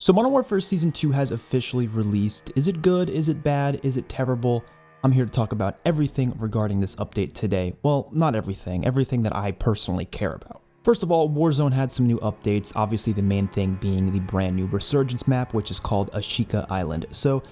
So Modern Warfare Season 2 has officially released. Is it good? Is it bad? Is it terrible? I'm here to talk about everything regarding this update today. Well, not everything that I personally care about. First of all, Warzone had some new updates, obviously the main thing being the brand new Resurgence map, which is called Ashika Island. So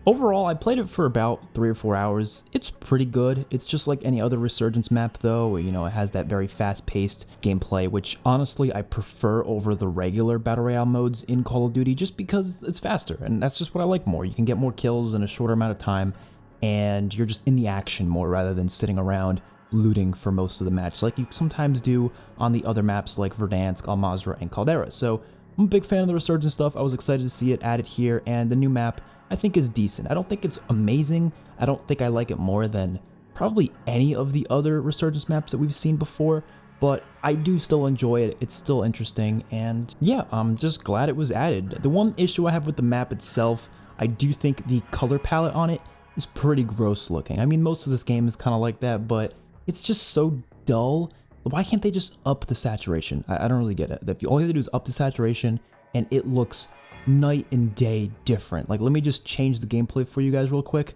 overall, I played it for about 3 or 4 hours. It's pretty good. It's just like any other Resurgence map though, you know, it has that very fast-paced gameplay, which honestly I prefer over the regular Battle Royale modes in Call of Duty just because it's faster, and that's just what I like more. You can get more kills in a shorter amount of time, and you're just in the action more rather than sitting around looting for most of the match like you sometimes do on the other maps like Verdansk, Al-Mazrah, and Caldera. So I'm a big fan of the Resurgence stuff. I was excited to see it added here, and the new map I think is decent. I don't think it's amazing. I don't think I like it more than probably any of the other Resurgence maps that we've seen before, but I do still enjoy it. It's still interesting, and yeah, I'm just glad it was added. The one issue I have with the map itself, I do think the color palette on it is pretty gross looking. I mean, most of this game is kind of like that, but it's just so dull. Why can't they just up the saturation? I don't really get it. If all you have to do is up the saturation, and it looks night and day different. Like, let me just change the gameplay for you guys real quick.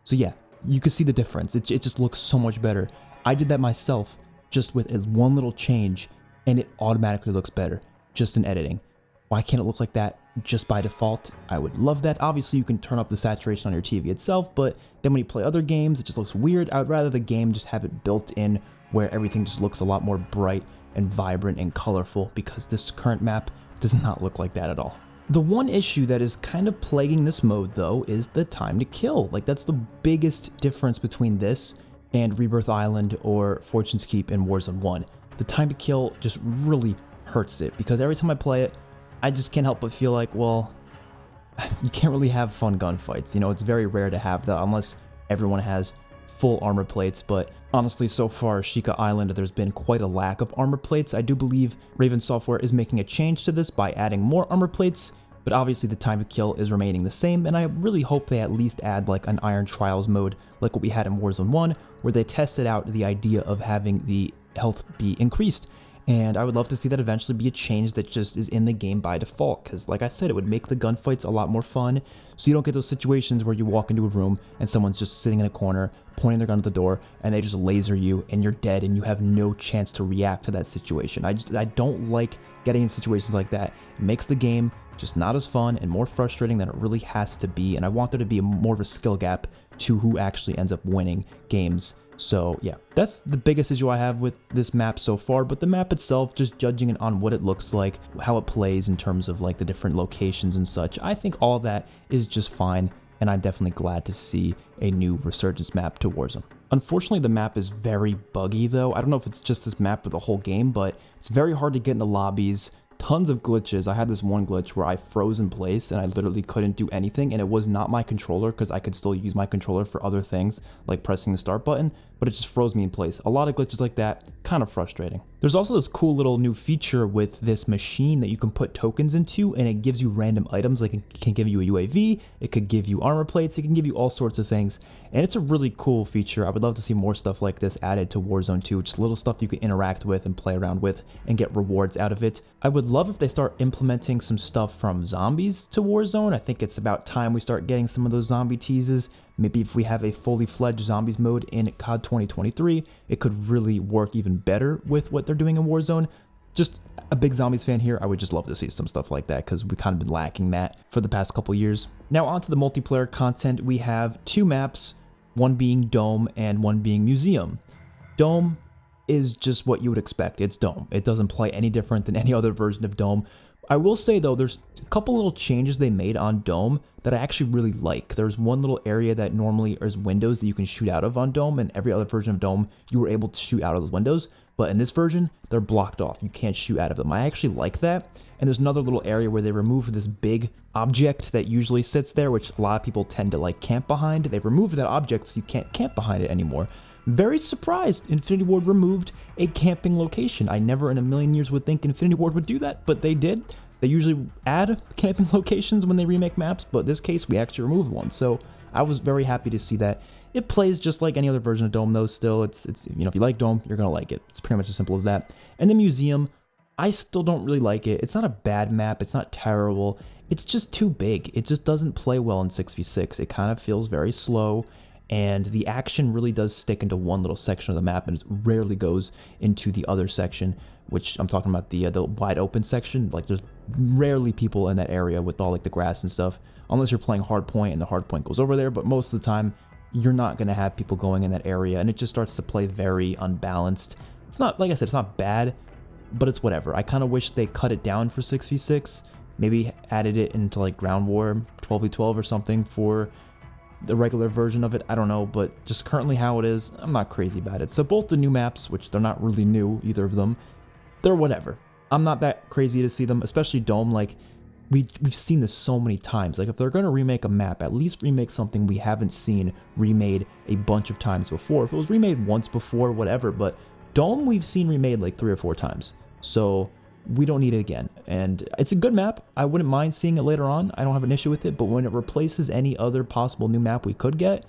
So yeah, you can see the difference. It just looks so much better. I did that myself just with one little change, and it automatically looks better just in editing. Why can't it look like that just by default? I would love that. Obviously, you can turn up the saturation on your TV itself, but then when you play other games, it just looks weird. I would rather the game just have it built in where everything just looks a lot more bright and vibrant and colorful, because this current map does not look like that at all. The one issue that is kind of plaguing this mode though is the time to kill. Like, that's the biggest difference between this and Rebirth Island or Fortune's Keep in Warzone 1. The time to kill just really hurts it, because every time I play it, I just can't help but feel like, well, you can't really have fun gunfights. You know, it's very rare to have that unless everyone has full armor plates, but honestly, so far, Ashika Island, there's been quite a lack of armor plates. I do believe Raven Software is making a change to this by adding more armor plates, but obviously the time to kill is remaining the same, and I really hope they at least add like an Iron Trials mode like what we had in Warzone 1, where they tested out the idea of having the health be increased. And I would love to see that eventually be a change that just is in the game by default, because like I said, it would make the gunfights a lot more fun, so you don't get those situations where you walk into a room and someone's just sitting in a corner, pointing their gun at the door, and they just laser you and you're dead and you have no chance to react to that situation. I don't like getting in situations like that. It makes the game just not as fun and more frustrating than it really has to be, and I want there to be more of a skill gap to who actually ends up winning games. So yeah, that's the biggest issue I have with this map so far, but the map itself, just judging it on what it looks like, how it plays in terms of like the different locations and such, I think all that is just fine, and I'm definitely glad to see a new Resurgence map to Warzone. Unfortunately, the map is very buggy though. I don't know if it's just this map or the whole game, but it's very hard to get into lobbies. Tons of glitches. I had this one glitch where I froze in place and I literally couldn't do anything, and it was not my controller, because I could still use my controller for other things like pressing the start button, but it just froze me in place. A lot of glitches like that, kind of frustrating. There's also this cool little new feature with this machine that you can put tokens into, and it gives you random items. Like, it can give you a UAV, it could give you armor plates, it can give you all sorts of things, and it's a really cool feature. I would love to see more stuff like this added to Warzone 2, just little stuff you can interact with and play around with and get rewards out of it. I would love if they start implementing some stuff from zombies to Warzone. I think it's about time we start getting some of those zombie teases. Maybe if we have a fully fledged zombies mode in COD 2023, it could really work even better with what they're doing in Warzone. Just a big zombies fan here. I would just love to see some stuff like that, because we've kind of been lacking that for the past couple years. Now onto the multiplayer content. We have 2 maps, one being Dome and one being Museum. Dome is just what you would expect. It's Dome. It doesn't play any different than any other version of Dome. I will say though, there's a couple little changes they made on Dome that I actually really like. There's one little area that normally is windows that you can shoot out of on Dome, and every other version of Dome you were able to shoot out of those windows, but in this version they're blocked off. You can't shoot out of them. I actually like that. And there's another little area where they removed this big object that usually sits there, which a lot of people tend to like camp behind. They removed that object so you can't camp behind it anymore. Very surprised Infinity Ward removed a camping location. I never in a million years would think Infinity Ward would do that, but they did. They usually add camping locations when they remake maps, but in this case we actually removed one. So I was very happy to see that. It plays just like any other version of Dome though. Still, it's you know, if you like Dome, you're gonna like it. It's pretty much as simple as that. And the Museum, I still don't really like it. It's not a bad map. It's not terrible. It's just too big. It just doesn't play well in 6v6. It kind of feels very slow, and the action really does stick into one little section of the map, and it rarely goes into the other section, which I'm talking about the wide open section. Like, there's rarely people in that area with all like the grass and stuff, unless you're playing hardpoint and the hardpoint goes over there, but most of the time you're not going to have people going in that area, and it just starts to play very unbalanced. It's not, like I said, it's not bad, but it's whatever. I kind of wish they cut it down for 6v6, maybe added it into like Ground War 12v12 or something for the regular version of it. I don't know, but just currently how it is, I'm not crazy about it. So both the new maps, which they're not really new, either of them, they're whatever. I'm not that crazy to see them, especially Dome. Like, we've seen this so many times. Like, if they're going to remake a map, at least remake something we haven't seen remade a bunch of times before. If it was remade once before, whatever, but Dome we've seen remade like 3 or 4 times. So we don't need it again. And it's a good map. I wouldn't mind seeing it later on. I don't have an issue with it, but when it replaces any other possible new map we could get,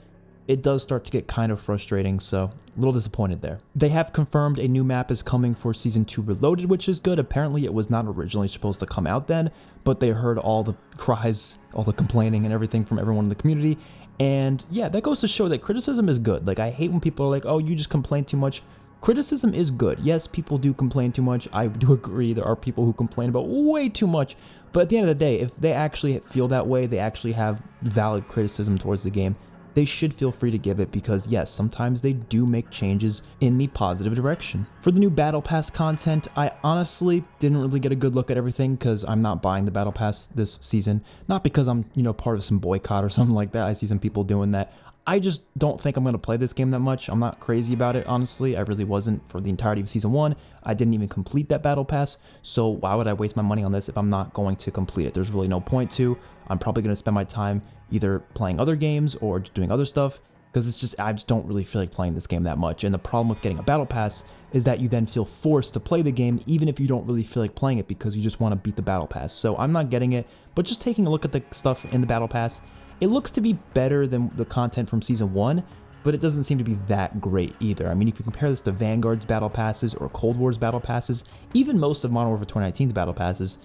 it does start to get kind of frustrating, so a little disappointed there. They have confirmed a new map is coming for Season 2 Reloaded, which is good. Apparently it was not originally supposed to come out then, but they heard all the cries, all the complaining and everything from everyone in the community, and yeah, that goes to show that criticism is good. Like, I hate when people are like, oh, you just complain too much. Criticism is good. Yes, people do complain too much. I do agree there are people who complain about way too much, but at the end of the day, if they actually feel that way, they actually have valid criticism towards the game, they should feel free to give it, because yes, sometimes they do make changes in the positive direction. For the new Battle Pass content, I honestly didn't really get a good look at everything because I'm not buying the Battle Pass this season. Not because I'm, part of some boycott or something like that. I see some people doing that. I just don't think I'm going to play this game that much. I'm not crazy about it, honestly. I really wasn't for the entirety of Season 1. I didn't even complete that Battle Pass, so why would I waste my money on this if I'm not going to complete it? There's really no point to. I'm probably going to spend my time either playing other games or just doing other stuff, because I just don't really feel like playing this game that much. And the problem with getting a Battle Pass is that you then feel forced to play the game even if you don't really feel like playing it, because you just want to beat the Battle Pass. So I'm not getting it, but just taking a look at the stuff in the Battle Pass, it looks to be better than the content from Season 1, but it doesn't seem to be that great either. I mean, if you compare this to Vanguard's Battle Passes or Cold War's Battle Passes, even most of Modern Warfare 2019's Battle Passes,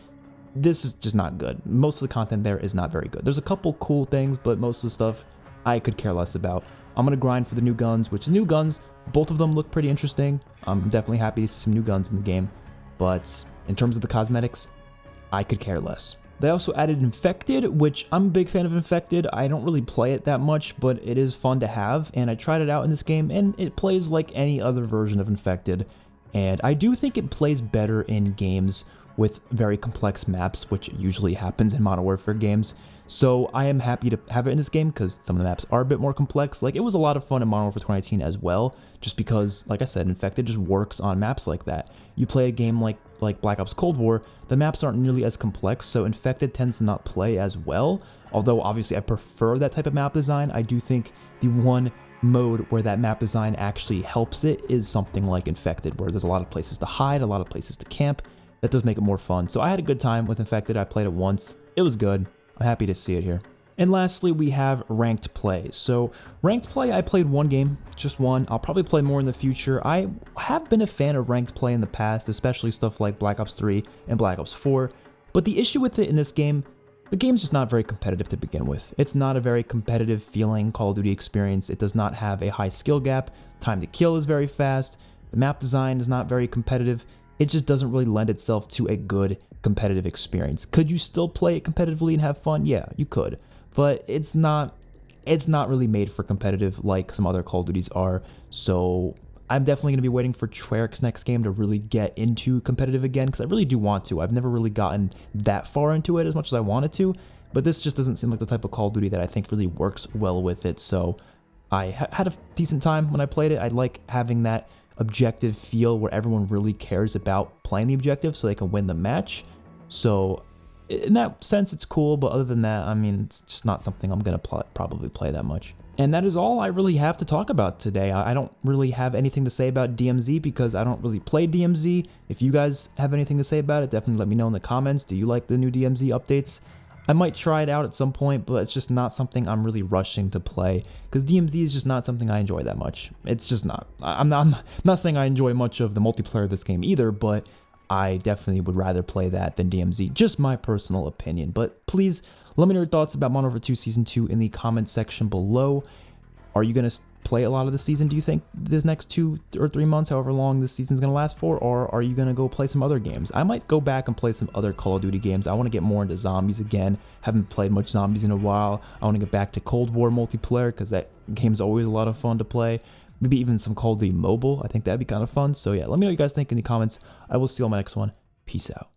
this is just not good. Most of the content there is not very good. There's a couple cool things, but most of the stuff I could care less about. I'm going to grind for the new guns, which new guns, both of them look pretty interesting. I'm definitely happy to see some new guns in the game, but in terms of the cosmetics, I could care less. They also added Infected, which I'm a big fan of Infected. I don't really play it that much, but it is fun to have, and I tried it out in this game, and it plays like any other version of Infected. And I do think it plays better in games with very complex maps, which usually happens in Modern Warfare games. So I am happy to have it in this game because some of the maps are a bit more complex. Like, it was a lot of fun in Modern Warfare 2019 as well, just because, like I said, Infected just works on maps like that. You play a game like Black Ops Cold War, the maps aren't nearly as complex, so Infected tends to not play as well. Although, obviously, I prefer that type of map design. I do think the one mode where that map design actually helps it is something like Infected, where there's a lot of places to hide, a lot of places to camp. That does make it more fun. So I had a good time with Infected. I played it once. It was good. I'm happy to see it here. And lastly, we have ranked play. So ranked play, I played one game, just one. I'll probably play more in the future. I have been a fan of ranked play in the past, especially stuff like Black Ops 3 and Black Ops 4. But the issue with it in this game, the game's just not very competitive to begin with. It's not a very competitive feeling Call of Duty experience. It does not have a high skill gap. Time to kill is very fast. The map design is not very competitive. It just doesn't really lend itself to a good competitive experience. Could you still play it competitively and have fun? Yeah, you could. But it's not really made for competitive like some other Call of Duties are. So I'm definitely going to be waiting for Treyarch's next game to really get into competitive again, because I really do want to. I've never really gotten that far into it as much as I wanted to, but this just doesn't seem like the type of Call of Duty that I think really works well with it. So I had a decent time when I played it. I like having that objective feel where everyone really cares about playing the objective so they can win the match. So in that sense, it's cool, but other than that, I mean, it's just not something I'm going to probably play that much. And that is all I really have to talk about today. I don't really have anything to say about DMZ because I don't really play DMZ. If you guys have anything to say about it, definitely let me know in the comments. Do you like the new DMZ updates? I might try it out at some point, but it's just not something I'm really rushing to play because DMZ is just not something I enjoy that much. It's just not. I'm not saying I enjoy much of the multiplayer of this game either, but I definitely would rather play that than DMZ. Just my personal opinion. But please let me know your thoughts about Modern Warfare 2 Season 2 in the comment section below. Are you going to play a lot of the season, do you think, this next 2 or 3 months, however long this season's going to last for? Or are you going to go play some other games? I might go back and play some other Call of Duty games. I want to get more into zombies again. Haven't played much zombies in a while. I want to get back to Cold War multiplayer because that game's always a lot of fun to play. Maybe even some Call of Duty mobile. I think that'd be kind of fun. So yeah, let me know what you guys think in the comments. I will see you on my next one. Peace out.